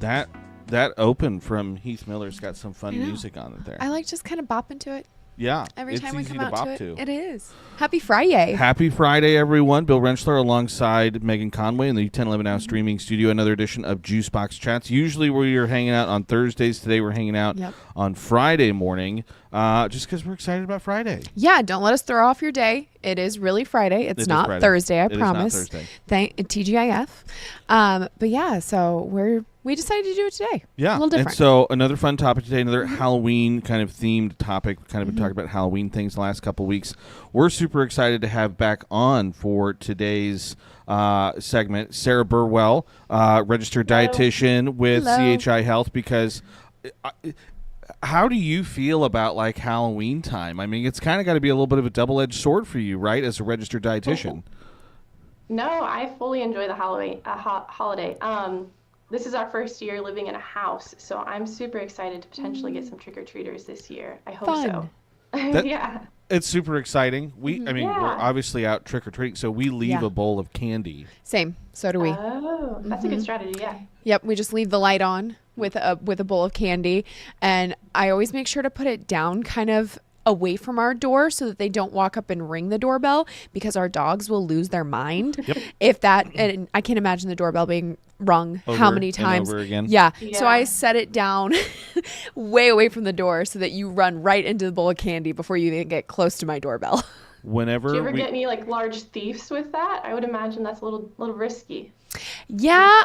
That open from Heath Miller's got some fun music on it there. I like just kind of bopping to it. Yeah. Every time we come to out bop to it. It is. Happy Friday. Happy Friday, everyone. Bill Rentschler alongside Megan Conway in the 1011 Now streaming studio. Another edition of Juicebox Chats. Usually we are hanging out on Thursdays. Today we're hanging out on Friday morning just because we're excited about Friday. Yeah, don't let us throw off your day. It is really Friday. It's not Friday. Thursday, I it promise. Is not Thursday. TGIF. But yeah, so we decided to do it today. Yeah. A little different. And so another fun topic today, another Halloween kind of themed topic. We've kind of been talking about Halloween things the last couple of weeks. We're super excited to have back on for today's segment Sarah Burwell, registered dietitian with CHI Health, because how do you feel about like Halloween time? I mean, it's kind of got to be a little bit of a double-edged sword for you, right, as a registered dietitian? No, I fully enjoy the Halloween holiday. This is our first year living in a house, so I'm super excited to potentially get some trick-or-treaters this year. I hope so. Yeah. It's super exciting. We're obviously out trick-or-treating, so we leave a bowl of candy. Same. So do we. Oh, that's a good strategy, yeah. Yep, we just leave the light on with a bowl of candy, and I always make sure to put it down kind of away from our door so that they don't walk up and ring the doorbell, because our dogs will lose their mind if that, and I can't imagine the doorbell being rung how many times. Over again. Yeah. So I set it down way away from the door so that you run right into the bowl of candy before you even get close to my doorbell. Whenever do you ever get any like large thieves with that? I would imagine that's a little risky. Yeah.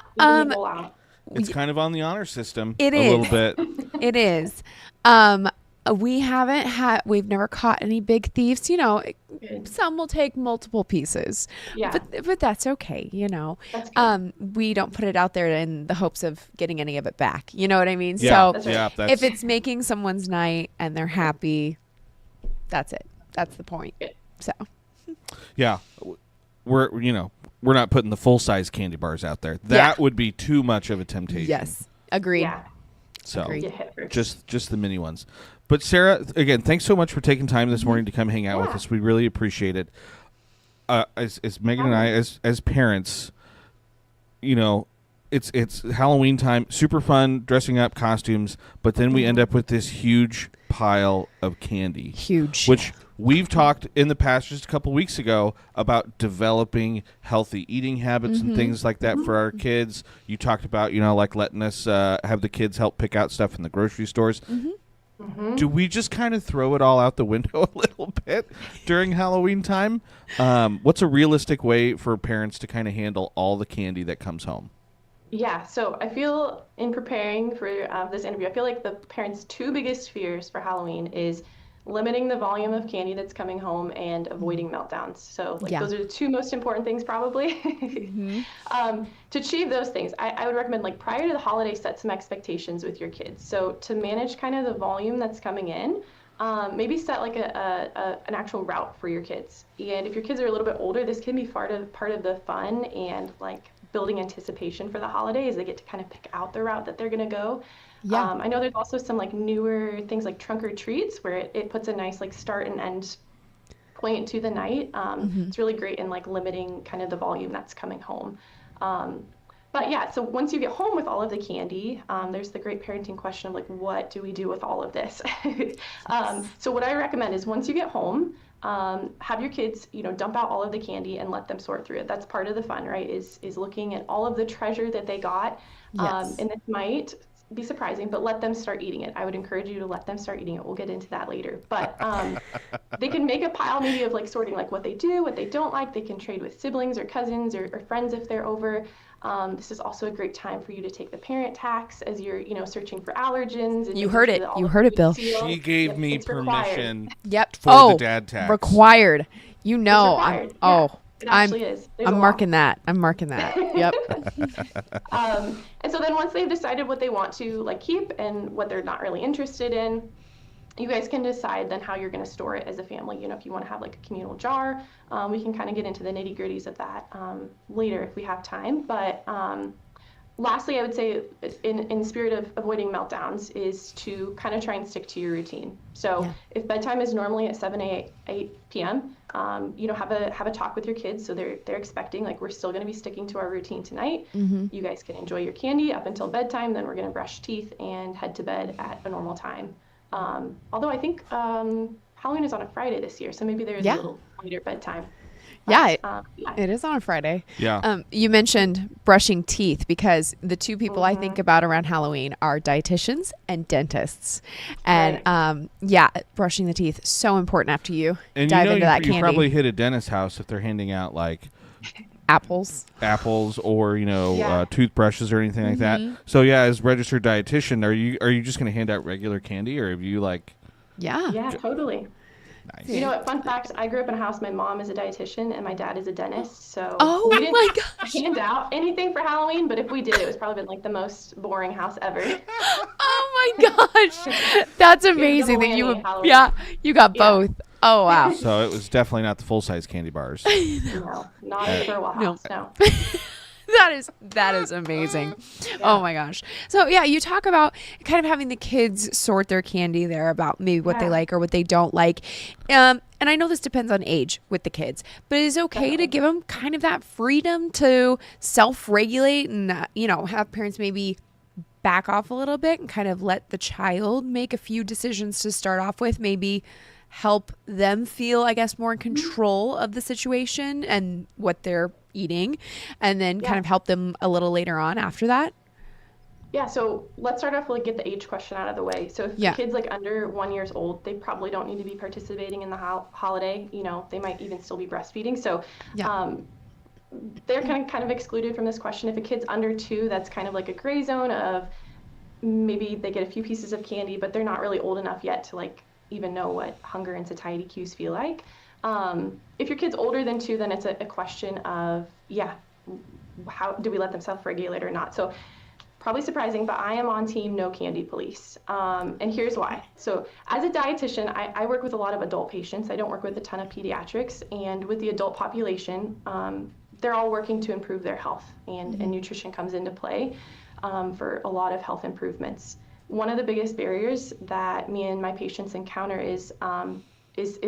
It's kind of on the honor system. It is a little bit. It is. We've never caught any big thieves. You know, some will take multiple pieces. Yeah. But that's okay, you know. That's good. We don't put it out there in the hopes of getting any of it back. You know what I mean? Yeah. So That's if it's making someone's night and they're happy, that's it. That's the point. Good. So. Yeah. We're not putting the full-size candy bars out there. That would be too much of a temptation. Yes. Agreed. Yeah. So Get hit first. just the mini ones. But Sarah, again, thanks so much for taking time this morning to come hang out with us. We really appreciate it. As Megan and I, as parents, you know, it's Halloween time, super fun, dressing up, costumes, but then we end up with this huge pile of candy. Huge. Which we've talked in the past, just a couple weeks ago, about developing healthy eating habits and things like that for our kids. You talked about, like letting us have the kids help pick out stuff in the grocery stores. Do we just kind of throw it all out the window a little bit during Halloween time? What's a realistic way for parents to kind of handle all the candy that comes home? Yeah, so I feel in preparing for this interview, I feel like the parents' two biggest fears for Halloween is limiting the volume of candy that's coming home and avoiding meltdowns. So those are the two most important things probably. To achieve those things, I would recommend prior to the holiday, set some expectations with your kids. So to manage kind of the volume that's coming in, maybe set an actual route for your kids. And if your kids are a little bit older, this can be part of the fun and building anticipation for the holidays. They get to kind of pick out the route that they're going to go. Yeah. I know there's also some newer things like trunk or treats where it puts a nice start and end point to the night. It's really great in limiting kind of the volume that's coming home. But yeah, so once you get home with all of the candy, there's the great parenting question of what do we do with all of this? So what I recommend is once you get home, have your kids, dump out all of the candy and let them sort through it. That's part of the fun, right? Is looking at all of the treasure that they got. And this might be surprising, but let them start eating it. I would encourage you to let them start eating it. We'll get into that later. But they can make a pile maybe of sorting what they do, what they don't like. They can trade with siblings or cousins or friends if they're over. This is also a great time for you to take the parent tax as you're, searching for allergens. And you heard it. You heard it, Bill. She gave me permission Yep. for the dad tax. Required. It's required. It actually is. I'm marking that. Yep. And so then once they've decided what they want to keep and what they're not really interested in, you guys can decide then how you're going to store it as a family. If you want to have a communal jar, we can kind of get into the nitty gritties of that later if we have time. But lastly, I would say in spirit of avoiding meltdowns is to kind of try and stick to your routine. So Yeah. if bedtime is normally at 8 p.m., have a talk with your kids. So they're expecting like we're still going to be sticking to our routine tonight. You guys can enjoy your candy up until bedtime. Then we're going to brush teeth and head to bed at a normal time. Although I think Halloween is on a Friday this year, so maybe there is a Yeah. little later bedtime. Yeah, But, yeah. it is on a Friday. Yeah. You mentioned brushing teeth because the two people I think about around Halloween are dietitians and dentists. And brushing the teeth, so important after you And dive into that you candy. probably hit a dentist's house if they're handing out like Apples. or Yeah. toothbrushes or anything like that. So yeah, as registered dietitian, are you just going to hand out regular candy, or have you like? Yeah. Yeah, totally. Nice. You know what? Fun fact, I grew up in a house. My mom is a dietitian and my dad is a dentist. So Oh we didn't my gosh. hand out anything for Halloween, but if we did, it was probably been like the most boring house ever. Oh my gosh. That's amazing that double whammy, Halloween. you got Yeah. both. Oh wow. So it was definitely not the full size candy bars. No, not a for a while. No. That is amazing. Oh my gosh. So yeah, you talk about kind of having the kids sort their candy there about maybe what they Yeah. like or what they don't like. And I know this depends on age with the kids, but it's okay to give them kind of that freedom to self-regulate and have parents maybe back off a little bit and kind of let the child make a few decisions to start off with, maybe help them feel, I guess, more in control of the situation and what they're eating, and then kind of help them a little later on after that. Yeah, so let's start off with get the age question out of the way. So if the kid's like under 1 year old, they probably don't need to be participating in the holiday. They might even still be breastfeeding. So they're kind of excluded from this question. If a kid's under 2, that's kind of like a gray zone of maybe they get a few pieces of candy, but they're not really old enough yet to like even know what hunger and satiety cues feel like. If your kid's older than 2, then it's a question of, how do we let them self-regulate or not? So probably surprising, but I am on team no candy police. And here's why. So as a dietitian, I work with a lot of adult patients. I don't work with a ton of pediatrics. And with the adult population, they're all working to improve their health, and nutrition comes into play for a lot of health improvements. One of the biggest barriers that me and my patients encounter is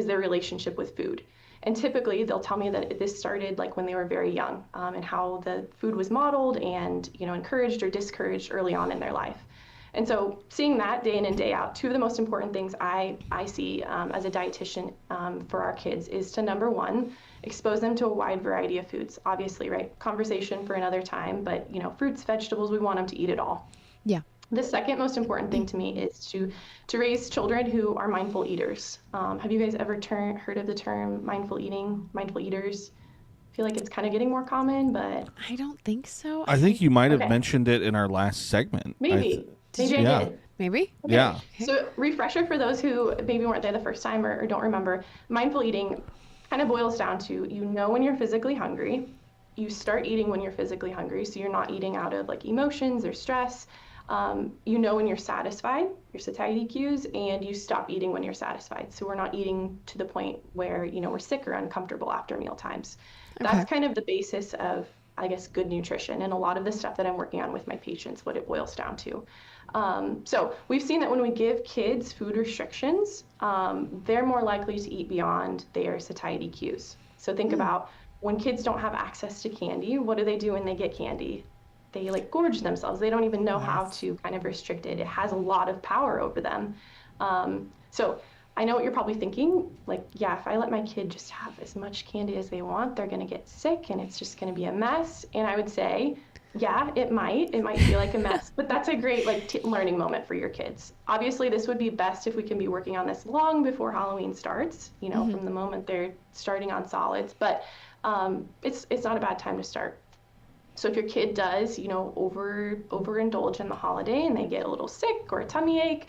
their relationship with food. And typically they'll tell me that this started like when they were very young, and how the food was modeled and encouraged or discouraged early on in their life. And so seeing that day in and day out, two of the most important things I see as a dietitian for our kids is to, number one, expose them to a wide variety of foods. Obviously, right? Conversation for another time, but fruits, vegetables, we want them to eat it all. Yeah. The second most important thing to me is to raise children who are mindful eaters. Have you guys ever heard of the term mindful eating, mindful eaters? I feel like it's kind of getting more common, but I don't think so. I think you might have mentioned it in our last segment. Maybe I did. Maybe. Okay. Yeah. So refresher for those who maybe weren't there the first time or don't remember, mindful eating kind of boils down to when you're physically hungry, you start eating when you're physically hungry, so you're not eating out of like emotions or stress. When you're satisfied, your satiety cues, and you stop eating when you're satisfied. So we're not eating to the point where, we're sick or uncomfortable after meal times. Okay. That's kind of the basis of, I guess, good nutrition. And a lot of the stuff that I'm working on with my patients, what it boils down to. So we've seen that when we give kids food restrictions, they're more likely to eat beyond their satiety cues. So think about when kids don't have access to candy, what do they do when they get candy? They like gorge themselves. They don't even know how to kind of restrict it. It has a lot of power over them. So I know what you're probably thinking, like, if I let my kid just have as much candy as they want, they're going to get sick and it's just going to be a mess. And I would say, it might feel like a mess, but that's a great learning moment for your kids. Obviously, this would be best if we can be working on this long before Halloween starts, from the moment they're starting on solids, but it's not a bad time to start. So if your kid does, overindulge in the holiday and they get a little sick or a tummy ache,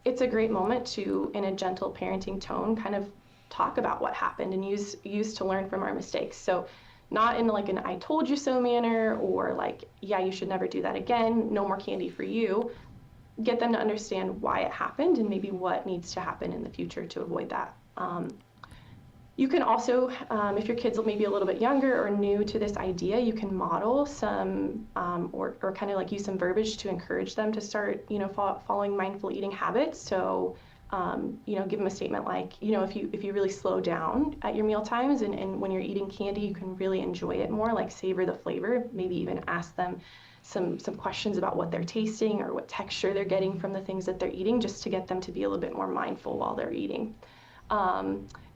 it's a great moment to, in a gentle parenting tone, kind of talk about what happened and use to learn from our mistakes. So not in like an I told you so manner or like, you should never do that again, no more candy for you. Get them to understand why it happened and maybe what needs to happen in the future to avoid that. You can also, if your kids are maybe a little bit younger or new to this idea, you can model some or kind of like use some verbiage to encourage them to start, following mindful eating habits. So, give them a statement like, if you really slow down at your meal times and when you're eating candy, you can really enjoy it more, like savor the flavor, maybe even ask them some questions about what they're tasting or what texture they're getting from the things that they're eating, just to get them to be a little bit more mindful while they're eating.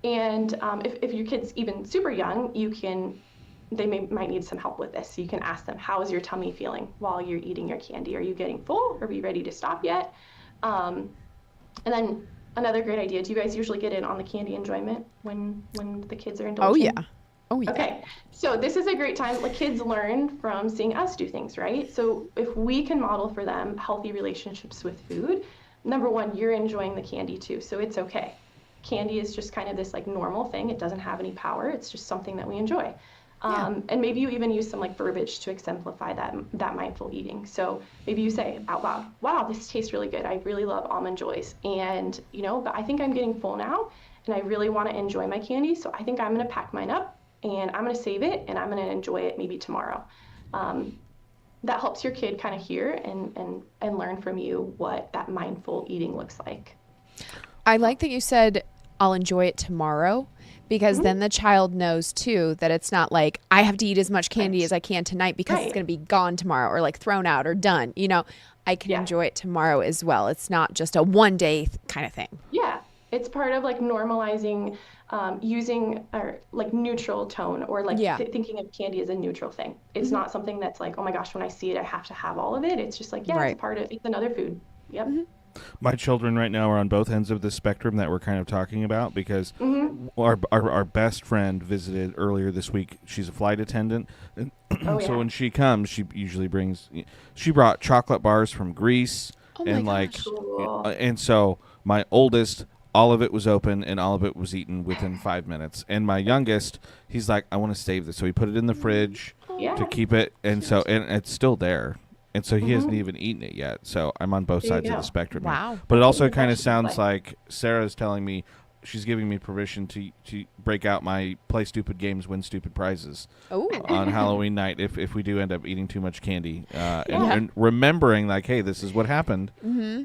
If your kid's even super young, might need some help with this. So you can ask them, how is your tummy feeling while you're eating your candy? Are you getting full? Are we ready to stop yet? And then another great idea, do you guys usually get in on the candy enjoyment when the kids are indulging? Oh yeah. Okay, so this is a great time. Like, kids learn from seeing us do things, right? So if we can model for them healthy relationships with food, number one, you're enjoying the candy too, so it's okay. Candy is just kind of this like normal thing. It doesn't have any power. It's just something that we enjoy. And maybe you even use some like verbiage to exemplify that mindful eating. So maybe you say out loud, wow, this tastes really good. I really love Almond Joys. And, but I think I'm getting full now and I really want to enjoy my candy. So I think I'm going to pack mine up and I'm going to save it and I'm going to enjoy it maybe tomorrow. That helps your kid kind of hear and learn from you what that mindful eating looks like. I like that you said, I'll enjoy it tomorrow, because then the child knows too that it's not like I have to eat as much candy as I can tonight because it's going to be gone tomorrow or like thrown out or done. I can enjoy it tomorrow as well. It's not just a one day kind of thing. Yeah. It's part of like normalizing using or like neutral tone or like thinking of candy as a neutral thing. It's not something that's like, oh my gosh, when I see it, I have to have all of it. It's just like, it's part of, it's another food. Yep. My children right now are on both ends of the spectrum that we're kind of talking about, because our best friend visited earlier this week. She's a flight attendant. And so when she comes, she usually she brought chocolate bars from Greece. And so my oldest, all of it was open and all of it was eaten within 5 minutes. And my youngest, he's like, I want to save this. So he put it in the fridge to keep it. And it's still there. And so he hasn't even eaten it yet. So I'm on both sides of the spectrum. Wow. Here. But it also kind of sounds like Sarah's telling me she's giving me permission to break out my play stupid games, win stupid prizes on Halloween night if we do end up eating too much candy. And remembering like, hey, this is what happened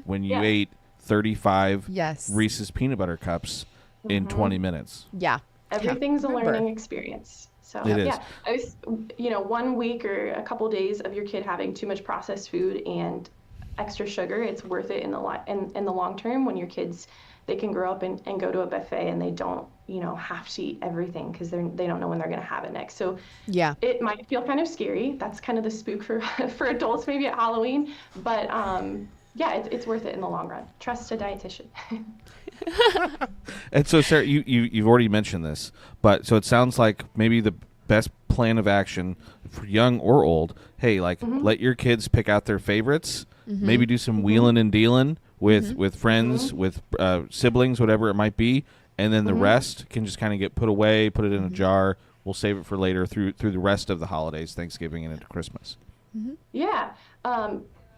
when you ate 35 Reese's peanut butter cups in 20 minutes. Yeah. Everything's a learning experience. So it is. I was, 1 week or a couple days of your kid having too much processed food and extra sugar, it's worth it in the long term when your kids, they can grow up and go to a buffet and they don't, have to eat everything because they don't know when they're going to have it next. So it might feel kind of scary. That's kind of the spook for adults maybe at Halloween, but it's worth it in the long run. Trust a dietitian. And so, Sarah, you've already mentioned this, but so it sounds like maybe the best plan of action for young or old, hey, let your kids pick out their favorites, maybe do some wheeling and dealing with friends, with siblings, whatever it might be, and then the rest can just kind of get put away, put it in a jar. We'll save it for later through the rest of the holidays, Thanksgiving and into Christmas. Yeah.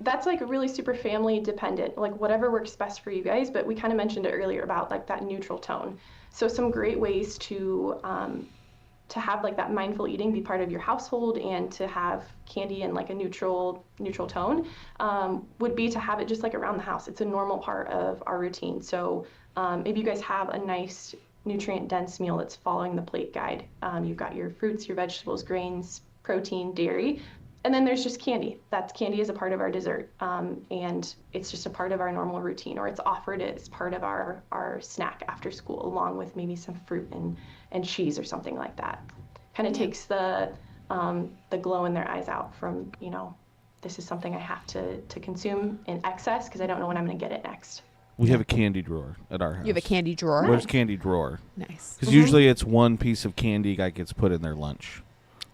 That's like really super family dependent, like whatever works best for you guys. But we kind of mentioned it earlier about like that neutral tone. So some great ways to have like that mindful eating be part of your household and to have candy in like a neutral tone would be to have it just like around the house. It's a normal part of our routine. So maybe you guys have a nice nutrient dense meal that's following the plate guide. You've got your fruits, your vegetables, grains, protein, dairy. And then there's just candy. Candy is a part of our dessert, and it's just a part of our normal routine, or it's offered as part of our snack after school, along with maybe some fruit and cheese or something like that. Kind of takes the glow in their eyes out from, this is something I have to consume in excess because I don't know when I'm going to get it next. We have a candy drawer at our house. You have a candy drawer? Where's candy drawer? Nice. Because usually it's one piece of candy that gets put in their lunch.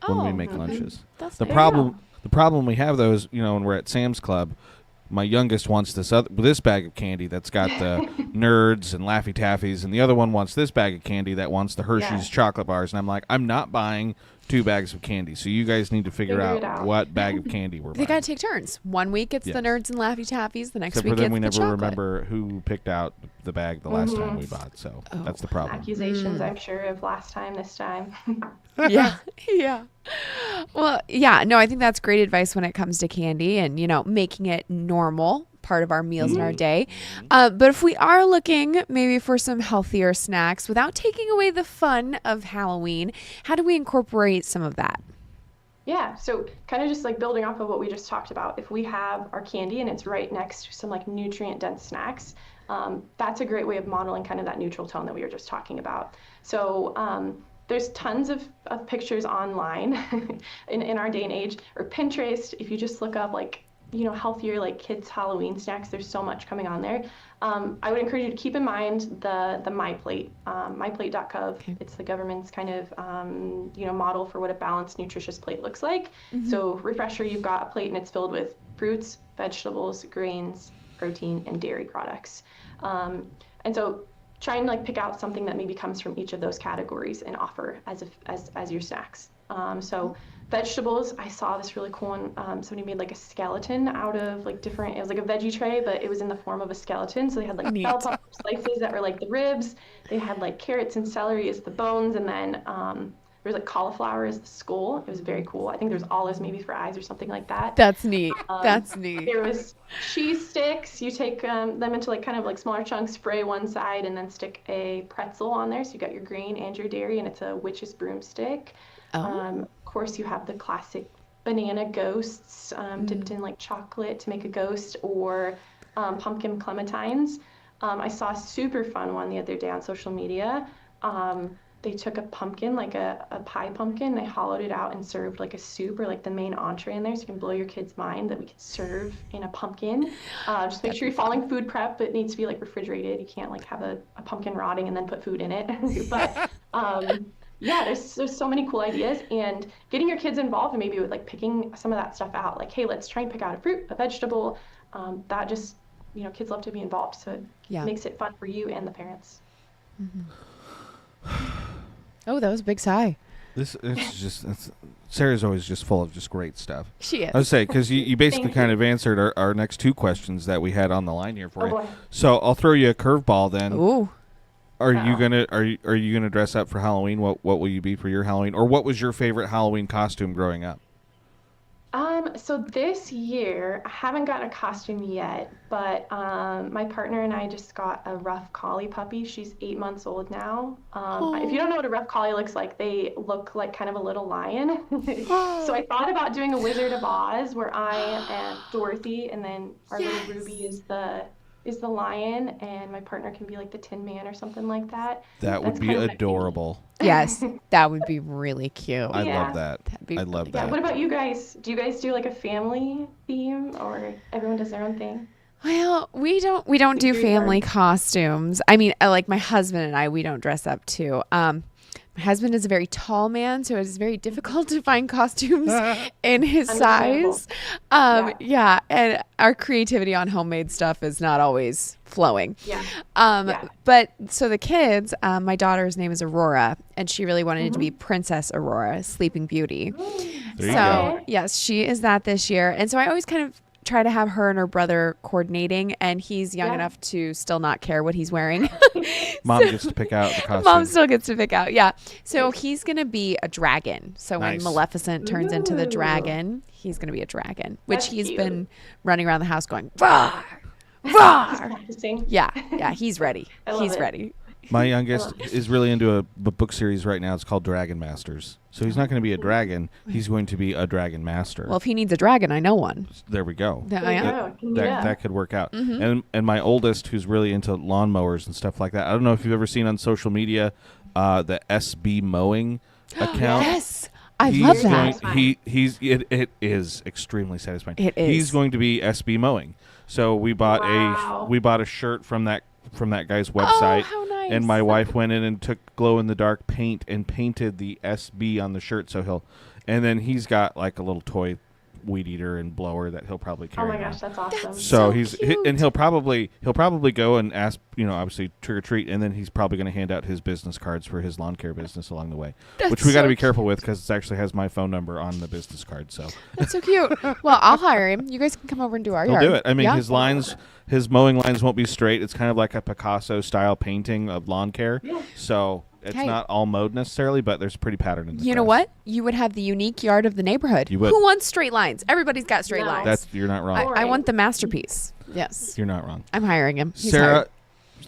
When we make lunches. That's the problem we have though is, when we're at Sam's Club, my youngest wants this bag of candy that's got the Nerds and Laffy Taffies, and the other one wants this bag of candy that wants the Hershey's chocolate bars, and I'm like, I'm not buying 2 bags of candy. So you guys need to figure Figure it out out. what bag of candy we're They buying. got to take turns. One week it's Yes. the Nerds and Laffy Taffies. The next Except week for then it's we the never chocolate. remember who picked out the bag the last time we bought. So that's the problem. Accusations, I'm sure, of last time, this time. Yeah. Yeah. Well, yeah, no, I think that's great advice when it comes to candy and, making it normal part of our meals in our day. But if we are looking maybe for some healthier snacks without taking away the fun of Halloween, how do we incorporate some of that? Yeah, so kind of just like building off of what we just talked about, if we have our candy and it's right next to some like nutrient dense snacks, that's a great way of modeling kind of that neutral tone that we were just talking about. So there's tons of pictures online in our day and age, or Pinterest. If you just look up like, healthier like kids Halloween snacks, there's so much coming on there. I would encourage you to keep in mind the MyPlate, myplate.gov. Okay. It's the government's kind of model for what a balanced, nutritious plate looks like. So refresher, you've got a plate and it's filled with fruits, vegetables, grains, protein, and dairy products. And so try and like pick out something that maybe comes from each of those categories and offer as your snacks. So vegetables, I saw this really cool one. Somebody made like a skeleton out of like different, it was like a veggie tray, but it was in the form of a skeleton. So they had like Neat. bell pepper slices that were like the ribs. They had like carrots and celery as the bones. And then there was like cauliflower as the skull. It was very cool. I think there's olives maybe for eyes or something like that. That's neat. That's neat. There was cheese sticks. You take them into like kind of like smaller chunks, spray one side, and then stick a pretzel on there. So you got your grain and your dairy, and it's a witch's broomstick. Oh. Of course, you have the classic banana ghosts dipped in like chocolate to make a ghost, or pumpkin clementines. I saw a super fun one the other day on social media. They took a pumpkin, like a pie pumpkin, they hollowed it out and served like a soup or like the main entree in there, so you can blow your kid's mind that we can serve in a pumpkin. Just make sure you're following food prep. It needs to be like refrigerated. You can't like have a pumpkin rotting and then put food in it. But yeah, there's so many cool ideas, and getting your kids involved and maybe with like picking some of that stuff out. Like, hey, let's try and pick out a fruit, a vegetable. That just, kids love to be involved, so it makes it fun for you and the parents. Oh, that was a big sigh. Sarah's always just full of just great stuff. She is. I would say, because you basically Thank kind of answered our next 2 questions that we had on the line here for you. Boy. So I'll throw you a curveball then. Ooh. Are you gonna dress up for Halloween? What will you be for your Halloween? Or what was your favorite Halloween costume growing up? So this year, I haven't gotten a costume yet, but my partner and I just got a rough collie puppy. She's 8 months old now. If you don't know what a rough collie looks like, they look like kind of a little lion. So I thought about doing a Wizard of Oz where I am Dorothy, and then our little Ruby is the lion, and my partner can be like the Tin Man or something like that. That would That's be kind of my adorable. Yes, that would be really cute. I Yeah. love that. That'd be I love really Yeah, that. what about you guys? Do you guys do like a family theme, or everyone does their own thing? Well, we don't do Very family costumes. I mean, like my husband and I, we don't dress up too. My husband is a very tall man, so it is very difficult to find costumes in his Understandable. size. Yeah, and our creativity on homemade stuff is not always flowing. Yeah. But so the kids, my daughter's name is Aurora, and she really wanted to be Princess Aurora, Sleeping Beauty. There you So go. yes, she is that this year, and so I always kind of try to have her and her brother coordinating, and he's young Yeah. enough to still not care what he's wearing. Mom gets to pick out the costume. Mom still gets to pick out. Yeah. So he's going to be a dragon. So Nice. when Maleficent turns into the Ooh. dragon, he's going to be a dragon, which That's he's cute. been running around the house going, roar, roar. Practicing. Yeah. Yeah. He's ready. I love He's it. ready. My youngest is really into a book series right now. It's called Dragon Masters. So he's not going to be a dragon. He's going to be a dragon master. Well, if he needs a dragon, I know one. There we go. Yeah, There you yeah. go. That, Yeah. that could work out. Mm-hmm. And my oldest, who's really into lawnmowers and stuff like that. I don't know if you've ever seen on social media the SB mowing account. Yes. I He's love going- that. It is extremely satisfying. It is. He's going to be SB mowing. So we bought Wow. a shirt from that guy's website. Oh, how nice. And my wife went in and took glow in the dark paint and painted the SB on the shirt. And then he's got like a little toy weed eater and blower that he'll probably Oh carry. my around. gosh, that's awesome. So cute. And he'll probably go and ask, obviously trick or treat, and then he's probably going to hand out his business cards for his lawn care business along the way, That's which we got to so be careful with because it actually has my phone number on the business card. So That's so cute. Well, I'll hire him. You guys can come over and do our he'll yard. do it. I mean, Yeah. his mowing lines won't be straight. It's kind of like a Picasso style painting of lawn care. Yeah. So it's Hey. not all mowed necessarily, but there's a pretty pattern in the You know grass. what? You would have the unique yard of the neighborhood. You would. Who wants straight lines? Everybody's got straight No. lines. You're not wrong. I want the masterpiece. Yes. You're not wrong. I'm hiring him. He's Sarah, hired.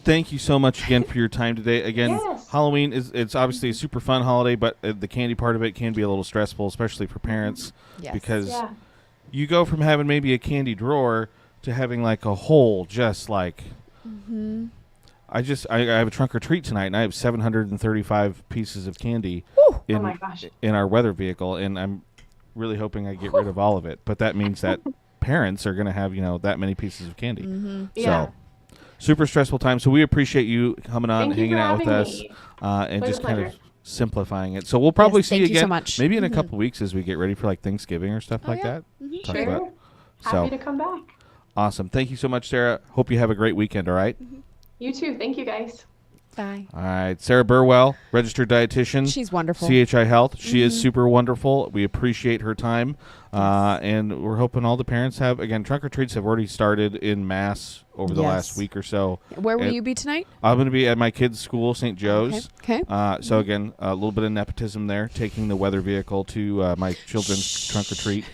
thank you so much again for your time today. Again, Yes. Halloween it's obviously a super fun holiday, but the candy part of it can be a little stressful, especially for parents, Yes. because Yeah. you go from having maybe a candy drawer to having like a whole just like. Mm-hmm. I have a trunk or treat tonight, and I have 735 pieces of candy Oh my gosh. in our weather vehicle, and I'm really hoping I get rid of all of it. But that means that parents are going to have that many pieces of candy. Mm-hmm. Yeah. So super stressful time. So we appreciate you coming on, Thank you hanging for out with having us, me. and Was a just kind of pleasure. simplifying it. So we'll probably Yes, see thank you you so again, much. maybe in a Mhm. couple weeks as we get ready for like Thanksgiving or stuff like yeah. that. Mhm. Talk Sure. about- Happy So to come back. awesome. Thank you so much, Sarah. Hope you have a great weekend. All right. You too. Thank you guys. Bye. All right. Sarah Burwell, registered dietitian. She's wonderful. CHI Health. She is Mhm. super wonderful. We appreciate her time. And we're hoping all the parents have, again, trunk or treats have already started in mass over the last Yes. week or so. Where will And you be tonight? I'm going to be at my kids' school, St. Joe's. Okay. So again, a little bit of nepotism there, taking the weather vehicle to my children's trunk or treat.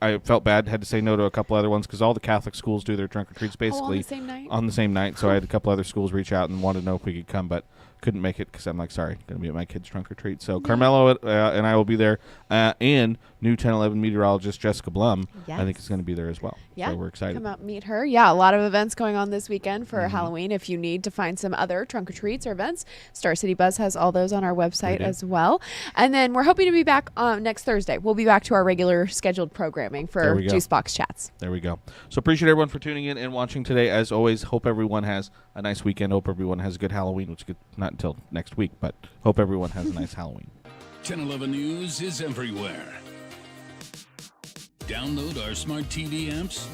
I felt bad, had to say no to a couple other ones because all the Catholic schools do their trunk or treats Oh, on basically the same night? on the same night. So I had a couple other schools reach out and wanted to know if we could come, but couldn't make it because I'm like, sorry, going to be at my kids' trunk or treat. So Carmelo and I will be there, and new 1011 meteorologist Jessica Blum, I think, is going to be there as well. Yeah. So we're excited. Come out and meet her. Yeah, a lot of events going on this weekend for Mm-hmm. Halloween. If you need to find some other trunk or treats or events, Star City Buzz has all those on our website do. as well. And then we're hoping to be back next Thursday. We'll be back to our regular scheduled programming There for we go. Juice Box Chats. There we go. So appreciate everyone for tuning in and watching today. As always, hope everyone has a nice weekend. Hope everyone has a good Halloween, which is not until next week, but hope everyone has a nice Halloween. 1011 News is everywhere. Download our smart TV apps